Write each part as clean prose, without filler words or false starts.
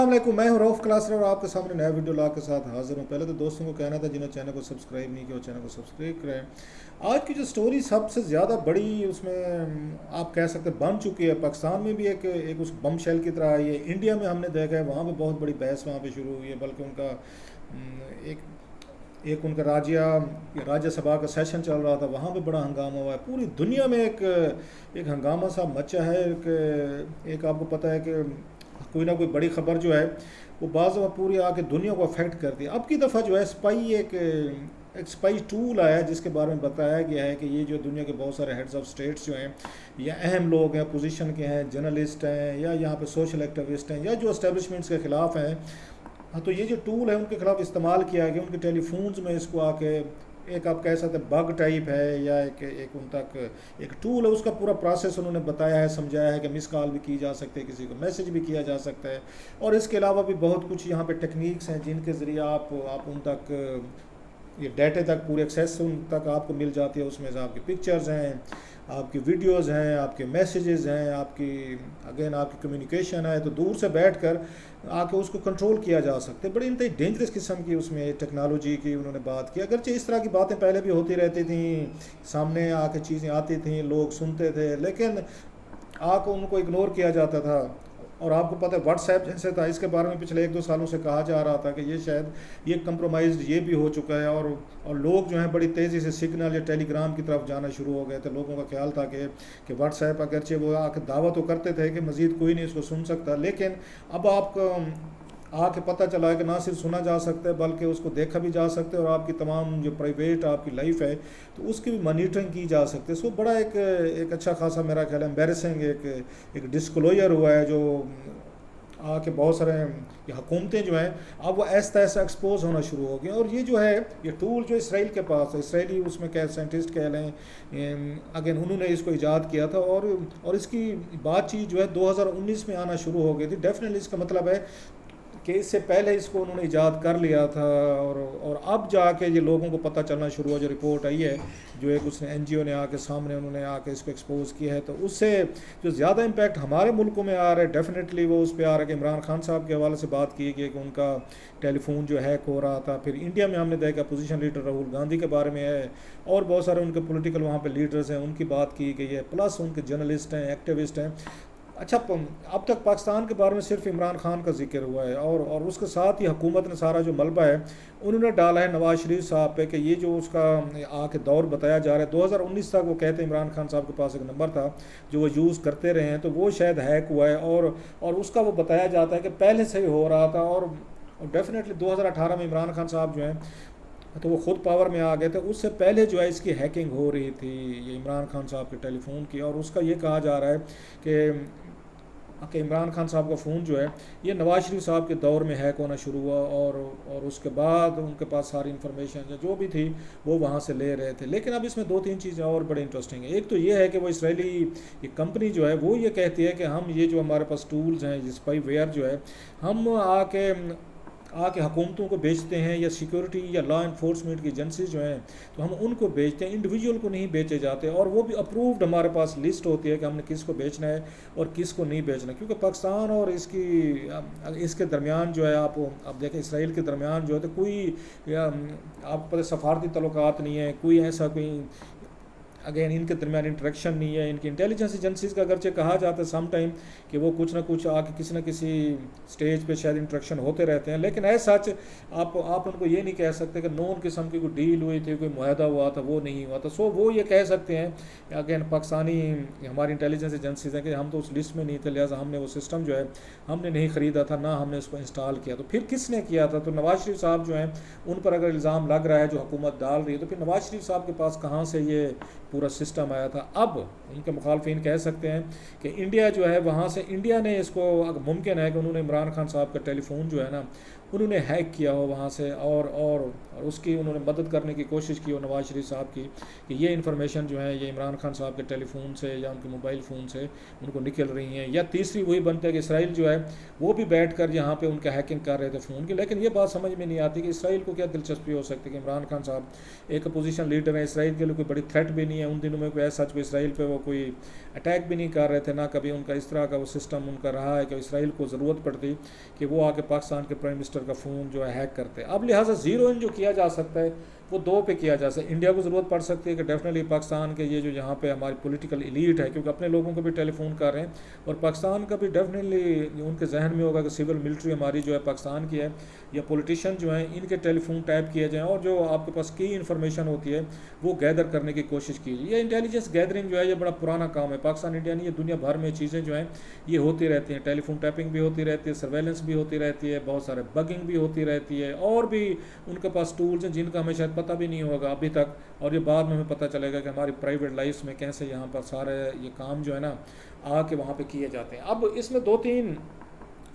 अस्सलामुअलैकुम, मैं हूं रऊफ़ क्लासर और आपके सामने नया वीडियो ला के साथ हाजिर हूं। पहले तो दोस्तों को कहना था जिन्होंने चैनल को सब्सक्राइब नहीं किया वो चैनल को सब्सक्राइब करें। आज की जो स्टोरी सबसे ज़्यादा बड़ी उसमें आप कह सकते हैं बन चुकी है। पाकिस्तान में भी एक एक उस बम शेल की तरह आई है। इंडिया में हमने देखा है वहाँ पे बहुत बड़ी बहस वहाँ पे शुरू हुई है, बल्कि उनका एक एक उनका राज्यसभा का सेशन चल रहा था, वहाँ पे बड़ा हंगामा हुआ है। पूरी दुनिया में एक हंगामा सा मचा है। एक आपको पता है कि कोई ना कोई बड़ी खबर जो है वो बाज़ दफ़ा पूरी आके दुनिया को अफेक्ट करती है। अब की दफ़ा जो है एक स्पाई टूल आया है जिसके बारे में बताया गया है कि ये जो दुनिया के बहुत सारे हेड्स ऑफ स्टेट्स जो हैं या अहम लोग हैं, पोजीशन के हैं, जर्नलिस्ट हैं या यहाँ पे सोशल एक्टिविस्ट हैं या जो एस्टेब्लिशमेंट्स के ख़िलाफ़ हैं, हाँ, तो ये जो टूल है उनके खिलाफ इस्तेमाल किया गया। उनके टेलीफोन्स में इसको आके एक आप कह सकते हैं बग टाइप है या एक उन तक एक टूल है, उसका पूरा प्रोसेस उन्होंने बताया है, समझाया है कि मिस कॉल भी की जा सकती है, किसी को मैसेज भी किया जा सकता है। और इसके अलावा भी बहुत कुछ यहाँ पे टेक्निक्स हैं जिनके ज़रिए आप उन तक ये डाटे तक पूरे एक्सेस उन तक आपको मिल जाती है। उसमें से आपकी पिक्चर्स हैं, आपकी वीडियोस हैं, आपके मैसेजेस हैं, आपकी कम्युनिकेशन है। तो दूर से बैठकर आके उसको कंट्रोल किया जा सकता है। बड़ी इंतई डेंजरस किस्म की उसमें टेक्नोलॉजी की उन्होंने बात की। अगरचे इस तरह की बातें पहले भी होती रहती थी, सामने आके चीज़ें आती थी, लोग सुनते थे, लेकिन आके उनको इग्नोर किया जाता था। और आपको पता है व्हाट्सएप जैसे था, इसके बारे में पिछले 1-2 सालों से कहा जा रहा था कि ये शायद ये कंप्रोमाइज़ ये भी हो चुका है। और लोग जो हैं बड़ी तेज़ी से सिग्नल या टेलीग्राम की तरफ जाना शुरू हो गए थे। लोगों का ख्याल था कि व्हाट्सएप अगरचे वो आके दावा तो करते थे कि मज़ीद कोई नहीं इसको सुन सकता, लेकिन अब आपको आके पता चला है कि ना सिर्फ सुना जा सकता है बल्कि उसको देखा भी जा सकता है और आपकी तमाम जो प्राइवेट आपकी लाइफ है तो उसकी भी मॉनिटरिंग की जा सकती है। सो बड़ा एक अच्छा खासा मेरा ख्याल है एम्बेरसिंग एक डिस्क्लोजर हुआ है जो आके बहुत सारे ये हुकूमतें जो हैं अब वो ऐसा ऐसा एक्सपोज होना शुरू हो गई। और ये जो है ये टूल जो इसराइल के पास है, इसराइली उसमें क्या साइंटिस्ट कह लें, अगेन उन्होंने इसको ईजाद किया था और इसकी बातचीत जो है 2019 में आना शुरू हो गई थी। डेफिनेटली इसका मतलब है कि इससे पहले इसको उन्होंने ईजाद कर लिया था और अब जाके ये लोगों को पता चलना शुरू हुआ। जो रिपोर्ट आई है जो एक उसने एनजीओ ने आके सामने उन्होंने आके इसको एक्सपोज किया है, तो उससे जो ज़्यादा इम्पैक्ट हमारे मुल्कों में आ रहा है डेफिनेटली वो उस पर आ रहा है कि इमरान खान साहब के हवाले से बात की गई कि उनका टेलीफोन जो हैक हो रहा था। फिर इंडिया में हमने देखा पोजीशन लीडर राहुल गांधी के बारे में है और बहुत सारे उनके पॉलिटिकल वहाँ पे लीडर्स हैं उनकी बात की गई है, प्लस उनके जर्नलिस्ट हैं, एक्टिविस्ट हैं। अच्छा, अब तक पाकिस्तान के बारे में सिर्फ इमरान खान का जिक्र हुआ है और उसके साथ ही हुकूमत ने सारा जो मलबा है उन्होंने डाला है नवाज शरीफ साहब पे कि ये जो उसका आके दौर बताया जा रहा है 2019 तक, वो कहते हैं इमरान खान साहब के पास एक नंबर था जो वो यूज़ करते रहे हैं, तो वो शायद हैक हुआ है और उसका वो बताया जाता है कि पहले से ही हो रहा था। और डेफिनेटली 2018 में इमरान खान साहब जो हैं तो वो ख़ुद पावर में आ गए थे, उससे पहले जो है इसकी हैकिंग हो रही थी ये इमरान खान साहब के टेलीफोन की। और उसका ये कहा जा रहा है कि इमरान खान साहब का फ़ोन जो है ये नवाज शरीफ साहब के दौर में हैक होना शुरू हुआ और उसके बाद उनके पास सारी इन्फॉर्मेशन जो भी थी वो वहाँ से ले रहे थे। लेकिन अब इसमें 2-3 चीज़ें और बड़ी इंटरेस्टिंग है। एक तो ये है कि वो इसराइली ये कंपनी जो है वो ये कहती है कि हम ये जो हमारे पास टूल्स हैं ये स्पाई वेयर जो है हम आके हुकूमतों को बेचते हैं या सिक्योरिटी या लॉ इन्फोर्समेंट की एजेंसीज जो हैं तो हम उनको बेचते हैं, इंडिविजुअल को नहीं बेचे जाते। और वो भी अप्रूव्ड हमारे पास लिस्ट होती है कि हमने किसको बेचना है और किसको नहीं बेचना, क्योंकि पाकिस्तान और इसके दरमियान जो है आप देखें इसराइल के दरमियान जो है तो कोई आपको पता सफारती तल्लुकात नहीं है, कोई ऐसा कोई अगेन इनके दरमियान इंटरेक्शन नहीं है। इनकी इंटेलिजेंस एजेंसीज़ का अगरचे कहा जाता है सम टाइम कि वो कुछ ना कुछ आके किसी न किसी स्टेज पे शायद इंटरेक्शन होते रहते हैं, लेकिन ऐसा सच आप उनको ये नहीं कह सकते कि नॉन किस्म की कोई डील हुई थी, कोई मुआहदा हुआ था, वो नहीं हुआ था। सो वो ये कह सकते हैं अगेन पाकिस्तानी हमारी इंटेलिजेंस एजेंसीज हैं कि हम तो उस लिस्ट में नहीं थे, लिहाजा हमने वो सिस्टम जो है हमने नहीं ख़रीदा था, ना हमने उसको इंस्टॉल किया। तो फिर किसने किया था? तो नवाज शरीफ साहब जो हैं उन पर अगर इल्ज़ाम लग रहा है जो हुकूमत डाल रही है, तो फिर नवाज शरीफ साहब के पास कहाँ से ये पूरा सिस्टम आया था? अब उनके मुखालफिन कह सकते हैं कि इंडिया जो है वहाँ से इंडिया ने इसको मुमकिन है कि उन्होंने इमरान खान साहब का टेलीफोन जो है ना उन्होंने हैक किया हो वहाँ से और उसकी उन्होंने मदद करने की कोशिश की हो नवाज शरीफ साहब की कि ये इन्फॉर्मेशन जो है ये इमरान खान साहब के टेलीफोन से या उनके मोबाइल फ़ोन से उनको निकल रही हैं। या तीसरी वही बनता है कि इसराइल जो है वो भी बैठ कर यहाँ पर उनका हैकिंग कर रहे थे फ़ोन की। लेकिन ये बात समझ में नहीं आती कि इसराइल को क्या दिलचस्पी हो सकती है कि इमरान खान साहब एक अपोजिशन लीडर है, इसराइल के लिए कोई बड़ी थ्रेट भी नहीं है, उन दिनों में कोई ऐसा कोई इसराइल पे वो कोई अटैक भी नहीं कर रहे थे, ना कभी उनका इस तरह का वो सिस्टम उनका रहा है कि इसराइल को ज़रूरत पड़ती कि वो आके पाकिस्तान के प्राइम मिनिस्टर का फ़ोन जो है हैक करते। अब लिहाजा ज़ीरो इन जो किया जा सकता है वो दो पे किया जा सकता है। इंडिया को ज़रूरत पड़ सकती है कि डेफिनेटली पाकिस्तान के ये जो यहाँ पे हमारी पॉलिटिकल एलीट है, क्योंकि अपने लोगों को भी टेलीफोन कर रहे हैं, और पाकिस्तान का भी डेफिनेटली उनके जहन में होगा कि सिविल मिलिट्री हमारी जो है पाकिस्तान की है, या पॉलिटिशियन जो हैं इनके टेलीफोन टैप किए जाएँ और जो आपके पास की इन्फॉर्मेशन होती है वो गैदर करने की कोशिश कीजिए। ये इंटेलिजेंस गैदरिंग जो है ये बड़ा पुराना काम है, पाकिस्तान इंडिया नहीं, ये दुनिया भर में चीज़ें जो हैं ये होती रहती हैं। टेलीफोन टैपिंग भी होती रहती है, सर्वेलेंस भी होती रहती है, बहुत सारे बगिंग भी होती रहती है, और भी उनके पास टूल्स हैं जिनका हमें शायद पता भी नहीं होगा अभी तक, और ये बाद में हमें पता चलेगा कि हमारी प्राइवेट लाइफ में कैसे यहाँ पर सारे ये काम जो है ना आके वहाँ पे किए जाते हैं। अब इसमें दो तीन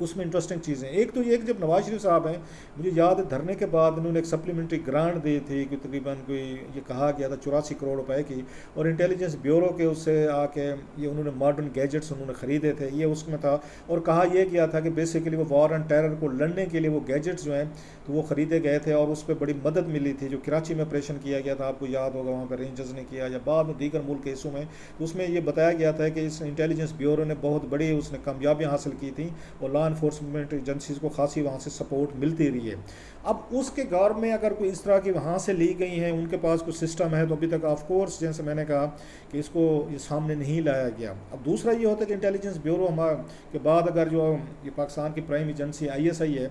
उसमें इंटरेस्टिंग चीज़ें, एक तो ये कि जब नवाज शरीफ साहब हैं, मुझे याद है धरने के बाद उन्होंने एक सप्लीमेंट्री ग्रांट दी थी कि तकरीबन कोई ये कहा गया था 84 करोड़ रुपए की, और इंटेलिजेंस ब्यूरो के उससे आके ये उन्होंने मॉडर्न गैजेट्स उन्होंने ख़रीदे थे, ये उसमें था। और कहा यह गया था कि बेसिकली वो वॉर एंड टेरर को लड़ने के लिए वो गैजेट्स जो हैं तो वो ख़रीदे गए थे, और उस पर बड़ी मदद मिली थी। जो कराची में ऑपरेशन किया गया था, आपको याद होगा, वहाँ पर रेंजर्स ने किया, या बाद में दीगर मुल्क केसों में, तो उसमें ये बताया गया था कि इस इंटेलिजेंस ब्यूरो ने बहुत बड़ी उसने कामयाबियाँ हासिल की थी, और लॉ इन्फोर्समेंट एजेंसीज को खासी वहाँ से सपोर्ट मिलती रही है। अब उसके गौर में अगर कोई इस तरह की वहाँ से ली गई हैं, उनके पास कुछ सिस्टम है, तो अभी तक ऑफ कोर्स जैसे मैंने कहा कि इसको ये सामने नहीं लाया गया। अब दूसरा ये होता है कि इंटेलिजेंस ब्यूरो हमारे के बाद अगर जो ये पाकिस्तान की प्राइम एजेंसी ISI है,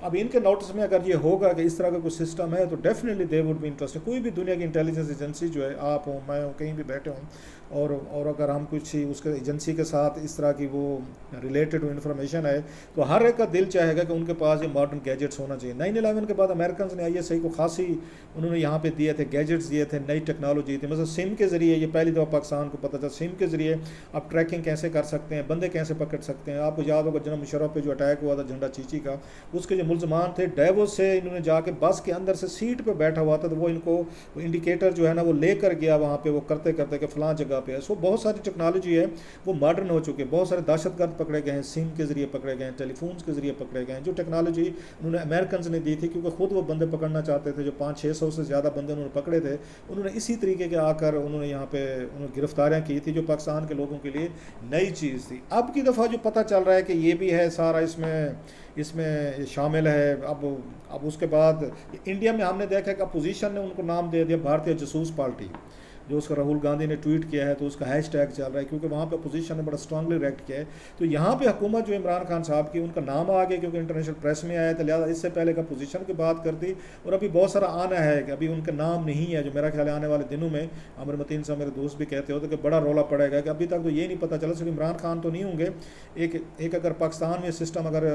अब इनके नोटिस में अगर ये होगा कि इस तरह का कुछ सिस्टम है, तो definitely they would be interested. कोई भी दुनिया की इंटेलिजेंस एजेंसी जो है, आप हो, मैं हूँ, कहीं भी बैठे हों, और अगर हम कुछ उसके एजेंसी के साथ इस तरह की वो रिलेटेड इन्फॉर्मेशन है, तो हर एक का दिल चाहेगा कि उनके पास ये मॉडर्न गैजेट्स होना चाहिए। 9/11 के बाद अमेरिकन ने ISI को खासी उन्होंने यहाँ पे दिए थे, गैजेट्स दिए थे, नई टेक्नोलॉजी थी, मतलब सिम के ज़रिए, ये पहली दफ़ा पाकिस्तान को पता था सिम के ज़रिए आप ट्रैकिंग कैसे कर सकते हैं, बंदे कैसे पकड़ सकते हैं। आपको याद होगा जनाब मुशर्रफ पे जो अटैक हुआ था झंडा चीची का, उसके जो मुलजमान थे डेवोस से इन्होंने जाके बस के अंदर से सीट पे बैठा हुआ था, तो वो इनको वो इंडिकेटर जो है ना वो लेकर गया वहाँ पे, वो करते करते कि फ़लाँ जगह पे है। सो बहुत सारी टेक्नोलॉजी है वो मॉडर्न हो चुकी है। बहुत सारे दहशतगर्द पकड़े गए हैं, सिम के ज़रिए पकड़े गए हैं, टेलीफोन्स के ज़रिए पकड़े गए हैं। जो टेक्नोलॉजी उन्होंने अमेरिकन ने दी थी, क्योंकि खुद वो बंदे पकड़ना चाहते थे, जो 500-600 से ज़्यादा बंदे उन्होंने पकड़े थे, उन्होंने इसी तरीके के आकर उन्होंने यहाँ पे उन्होंने गिरफ्तारियाँ की थी, जो पाकिस्तान के लोगों के लिए नई चीज़ थी। अब की दफ़ा जो पता चल रहा है कि ये भी है सारा इसमें शामिल है। अब उसके बाद इंडिया में हमने देखा कि अपोजिशन ने उनको नाम दे दिया भारतीय जासूस पार्टी, जो उसका राहुल गांधी ने ट्वीट किया है, तो उसका हैशटैग चल रहा है, क्योंकि वहाँ पे अपोजिशन ने बड़ा स्ट्रांगली रिएक्ट किया है। तो यहाँ पे हुकूमत जो इमरान खान साहब की, उनका नाम आ गया क्योंकि इंटरनेशनल प्रेस में आया था, लिहाजा इससे पहले का अपोजिशन की बात करती, और अभी बहुत सारा आना है कि अभी उनका नाम नहीं है, जो मेरा ख्याल है आने वाले दिनों में अमर मतीन साहब मेरे दोस्त भी कहते होते कि बड़ा रौला पड़ेगा, कि अभी तक तो ये नहीं पता चला। सिर्फ इमरान खान तो नहीं होंगे, एक अगर पाकिस्तान में सिस्टम अगर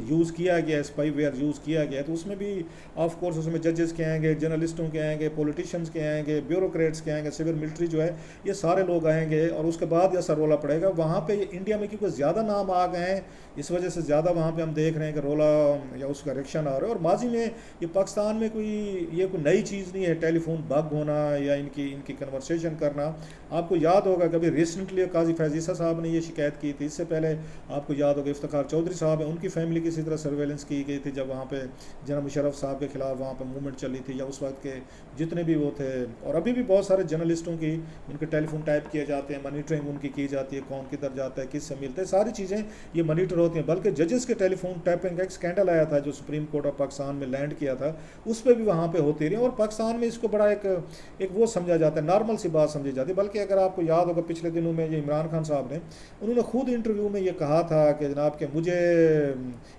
यूज़ किया गया है, स्पाईवेयर यूज़ किया गया है, तो उसमें भी ऑफ कोर्स उसमें जजेस के आएंगे, जर्नलिस्टों के आएंगे, पॉलिटिशियंस के आएंगे, ब्यूरोक्रेट्स के आएंगे, सिविल मिलिट्री जो है, ये सारे लोग आएंगे, और उसके बाद यह सर रोला पड़ेगा। वहाँ पे इंडिया में क्योंकि ज़्यादा नाम आ गए हैं, इस वजह से ज़्यादा वहाँ पे हम देख रहे हैं कि रोला या उसका रिएक्शन आ रहा है। और माजी में ये पाकिस्तान में कोई नई चीज़ नहीं है, टेलीफोन बग होना या इनकी कन्वर्सेशन करना। आपको याद होगा कभी रिसेंटली काजी फैज़ ईसा साहब ने ये शिकायत की थी, इससे पहले आपको याद होगा इफ्तिखार चौधरी साहब है, उनकी फैमिली की इसी तरह सर्वेलेंस की गई थी, जब वहाँ पे जनाब मुशर्रफ साहब के खिलाफ वहाँ पे मूवमेंट चली थी, या उस वक्त के जितने भी वो थे। और अभी भी बहुत सारे जर्नलिस्टों की उनके टेलीफोन टाइप किए जाते हैं, मॉनिटरिंग उनकी की जाती है, कौन किधर जाता है, किससे मिलते हैं, सारी चीज़ें ये मॉनिटर होती हैं। बल्कि जजेस के टेलीफोन टैपिंग का एक स्कैंडल आया था जो सुप्रीम कोर्ट ऑफ पाकिस्तान में लैंड किया था, उस पर भी वहाँ पे होती रही। और पाकिस्तान में इसको बड़ा एक वो समझा जाता है, नॉर्मल सी बात समझी जाती है। बल्कि अगर आपको याद होगा पिछले दिनों में ये इमरान खान साहब ने उन्होंने खुद इंटरव्यू में ये कहा था कि जनाब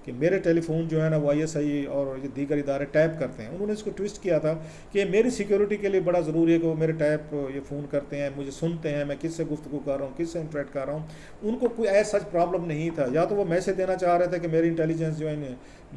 कि मेरे टेलीफोन जो है ना वो ISI और ये दीगर इदारे टैप करते हैं। उन्होंने इसको ट्विस्ट किया था कि मेरी सिक्योरिटी के लिए बड़ा ज़रूरी है कि वो मेरे टैप ये फ़ोन करते हैं, मुझे सुनते हैं, मैं किससे गुफ्तगू कर रहा हूँ, किससे इंटरेक्ट कर रहा हूँ। उनको कोई ऐसा सच प्रॉब्लम नहीं था, या तो वो मैसेज देना चाह रहे थे कि मेरी इंटेलिजेंस जो है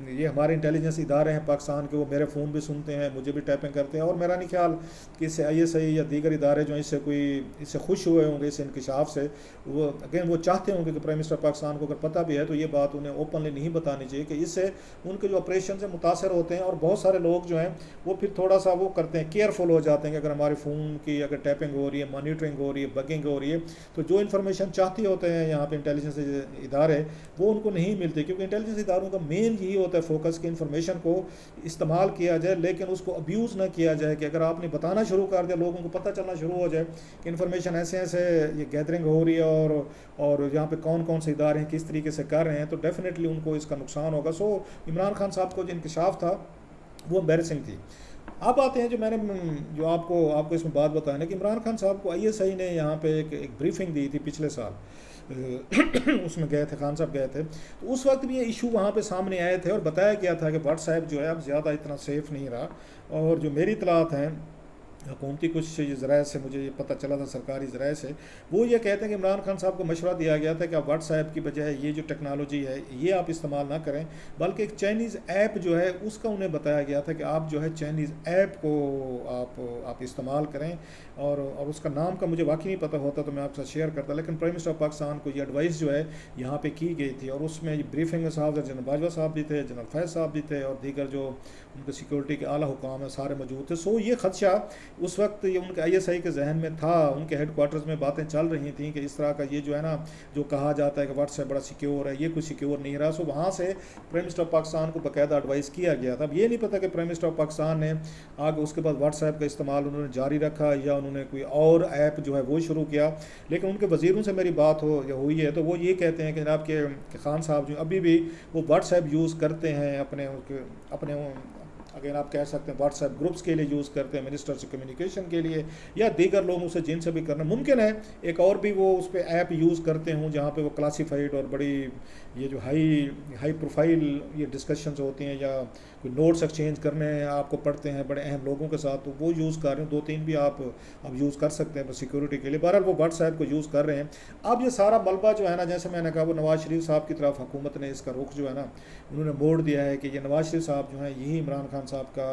ये हमारे इंटेलिजेंस इदारे हैं पाकिस्तान के, वो मेरे फ़ोन भी सुनते हैं, मुझे भी टैपिंग करते हैं। और मेरा नहीं ख्याल कि इससे ISI या दीगर इदारे जो इससे खुश हुए होंगे इस इंकशाफ से। वो अगेन वो चाहते होंगे कि प्राइम मिनिस्टर पाकिस्तान को अगर पता भी है तो ये बात उन्हें ओपनली नहीं बतानी चाहिए, कि इससे उनके जो ऑपरेशन से मुतासर होते हैं। और बहुत सारे लोग जो हैं वो फिर थोड़ा सा वो करते हैं, केयरफुल हो जाते हैं कि अगर हमारे फ़ोन की अगर टैपिंग हो रही है, मॉनिटरिंग हो रही है, बगिंग हो रही है, तो जो इन्फॉर्मेशन चाहते होते हैं यहाँ पे इंटेलिजेंस इदारे, वो उनको नहीं मिलती, क्योंकि इंटेलिजेंस इदारों का मेन यही होता है फोकस कि इन्फॉर्मेशन को इस्तेमाल किया जाए, लेकिन उसको अब्यूज़ ना किया जाए, कि अगर आपने बताना शुरू कर दिया, लोगों को पता चलना शुरू हो जाए कि इन्फॉर्मेशन ऐसे ऐसे ये गैदरिंग हो रही है और यहाँ पे कौन कौन से इदारे हैं किस तरीके से कर रहे हैं, तो डेफिनेटली उनको इसका नुकसान होगा। सो इमरान खान साहब को जो इंकशाफ था वो एम्बेरसिंग थी। अब आते हैं जो मैंने जो आपको इसमें बात बताया ना कि इमरान खान साहब को आईएसआई ने यहाँ पे एक ब्रीफिंग दी थी पिछले साल, उसमें गए थे, खान साहब गए थे, तो उस वक्त भी ये इशू वहाँ पे सामने आए थे और बताया गया था कि व्हाट्सएप जो है अब ज़्यादा इतना सेफ़ नहीं रहा। और जो मेरी इतलात हैं हुकूमती कुछ ज़राए से, मुझे ये पता चला था सरकारी ज़राए से, वो ये कहते हैं कि इमरान खान साहब को मशवरा दिया गया था कि आप व्हाट्सएप की बजाय ये जो टेक्नोलॉजी है ये आप इस्तेमाल ना करें, बल्कि एक चाइनीज़ ऐप जो है उसका उन्हें बताया गया था कि आप जो है चाइनीज़ ऐप को आप इस्तेमाल करें। और उसका नाम का मुझे वाकई नहीं पता होता तो मैं आपसे शेयर करता, लेकिन प्राइम मिनिस्टर ऑफ पाकिस्तान को ये एडवाइस जो है यहाँ पे की गई थी। और उसमें ब्रीफिंग में साहब जनरल बाजवा साहब भी थे, जनरल फैज़ साहब भी थे, और दीगर जो उनके सिक्योरिटी के आला हुकाम है सारे मौजूद थे। सो ये खदशा उस वक्त ये उनके आईएसआई के जहन में था, उनके हेडक्वार्टर्स में बातें चल रही थी कि इस तरह का ये जो है ना, जो कहा जाता है कि व्हाट्सएप बड़ा सिक्योर है, ये कुछ सिक्योर नहीं रहा। सो वहाँ से प्राइम मिनिस्टर ऑफ पाकिस्तान को बाकायदा एडवाइस किया गया था। अब ये नहीं पता कि प्राइम मिनिस्टर ऑफ पाकिस्तान ने आगे उसके बाद व्हाट्सएप का इस्तेमाल उन्होंने जारी रखा या उन्होंने कोई और ऐप जो है वो शुरू किया, लेकिन उनके वज़ीरों से मेरी बात हुई है तो वो ये कहते हैं कि जनाब के खान साहब जो अभी भी वो व्हाट्सएप यूज़ करते हैं अपने अगर आप कह सकते हैं व्हाट्सएप ग्रुप्स के लिए यूज़ करते हैं, मिनिस्टर से कम्युनिकेशन के लिए या दीगर लोगों से जिनसे भी करना मुमकिन है। एक और भी वो उस पर ऐप यूज़ करते हूँ जहाँ पे वो क्लासीफाइड और बड़ी ये जो हाई प्रोफाइल ये डिस्कशंस होती हैं या कोई नोट्स एक्सचेंज करने आपको पड़ते हैं बड़े अहम लोगों के साथ, तो वो यूज़ कर रहे हैं। 2-3 भी आप यूज़ कर सकते हैं सिक्योरिटी के लिए। बहरहाल वो व्हाट्सएप को यूज़ कर रहे हैं। अब ये सारा मलबा जो है ना, जैसे मैंने कहा, वो नवाज़ शरीफ साहब की तरफ हुकूमत ने इसका रुख जो है ना उन्होंने मोड़ दिया है कि ये नवाज़ शरीफ साहब जो हैं यही इमरान खान साहब का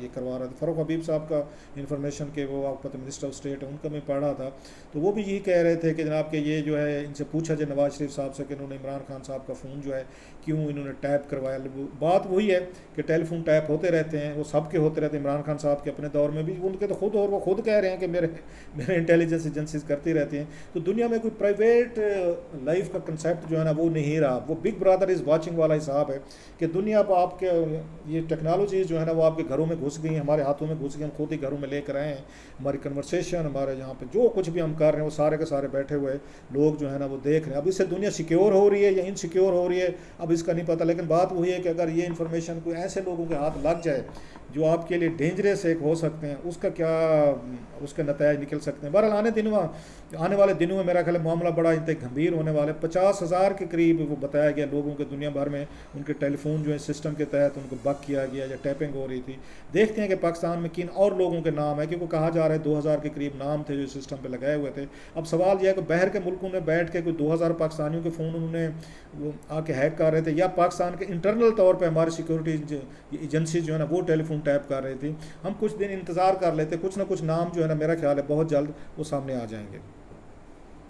ये करवा रहा था। फ़ारूक हबीब साहब का इन्फॉर्मेशन के वो आपको पता मिनिस्टर ऑफ स्टेट है, उनका मैं पढ़ रहा था, तो वो भी यही कह रहे थे कि जनाब के ये जो है इनसे पूछा जाए नवाज़ शरीफ साहब से कि इन्होंने इमरान खान साहब का फ़ोन जो है क्यों इन्होंने टैप करवाया। बात वही है कि टेलीफोन टैप होते रहते हैं, वो सबके होते रहते हैं, इमरान खान साहब के अपने दौर में भी उनके तो खुद, और वो खुद कह रहे हैं कि मेरे इंटेलिजेंस एजेंसीज करती रहती हैं। तो दुनिया में कोई प्राइवेट लाइफ का कंसेप्ट जो है ना वो नहीं रहा। वो बिग ब्रदर इज़ वाचिंग वाला हिसाब है कि दुनिया पर आपके ये टेक्नोलॉजी जो है ना वो आपके घरों में घुस गई, हमारे हाथों में घुस गई, हम खुद ही घरों में लेकर आए हैं। हमारी कन्वर्सेशन, हमारे यहाँ पे जो कुछ भी हम कर रहे हैं वो सारे के सारे बैठे हुए लोग जो है ना वो देख रहे हैं। अब इससे दुनिया सिक्योर हो रही है या इनसिक्योर हो रही है अब इसका नहीं पता, लेकिन बात वही है कि अगर ये इन्फॉर्मेशन कोई ऐसे लोगों के हाथ लग जाए जो आपके लिए डेंजरस एक हो सकते हैं, उसका क्या उसके नतीजे निकल सकते हैं। बहरहाल आने वाले दिनों में मेरा ख्याल मामला बड़ा इंतहा गंभीर होने वाला है। 50,000 के करीब वो बताया गया लोगों के दुनिया भर में उनके टेलीफोन जो है सिस्टम के तहत उनको बक किया गया या टैपिंग हो रही थी। देखते हैं कि पाकिस्तान में किन और लोगों के नाम है, क्योंकि कहा जा रहा है 2000 के करीब नाम थे जो सिस्टम पे लगाए हुए थे। अब सवाल यह है कि बाहर के मुल्कों में बैठ के कोई 2000 पाकिस्तानियों के फ़ोन उन्होंने वो आके हैक कर रहे थे, या पाकिस्तान के इंटरनल तौर पर हमारी सिक्योरिटी एजेंसी जो है ना वो टेलीफोन टैप कर रही थी। हम कुछ दिन इंतज़ार कर लेते, कुछ ना कुछ नाम जो है ना मेरा ख्याल है बहुत जल्द वो सामने आ जाएंगे।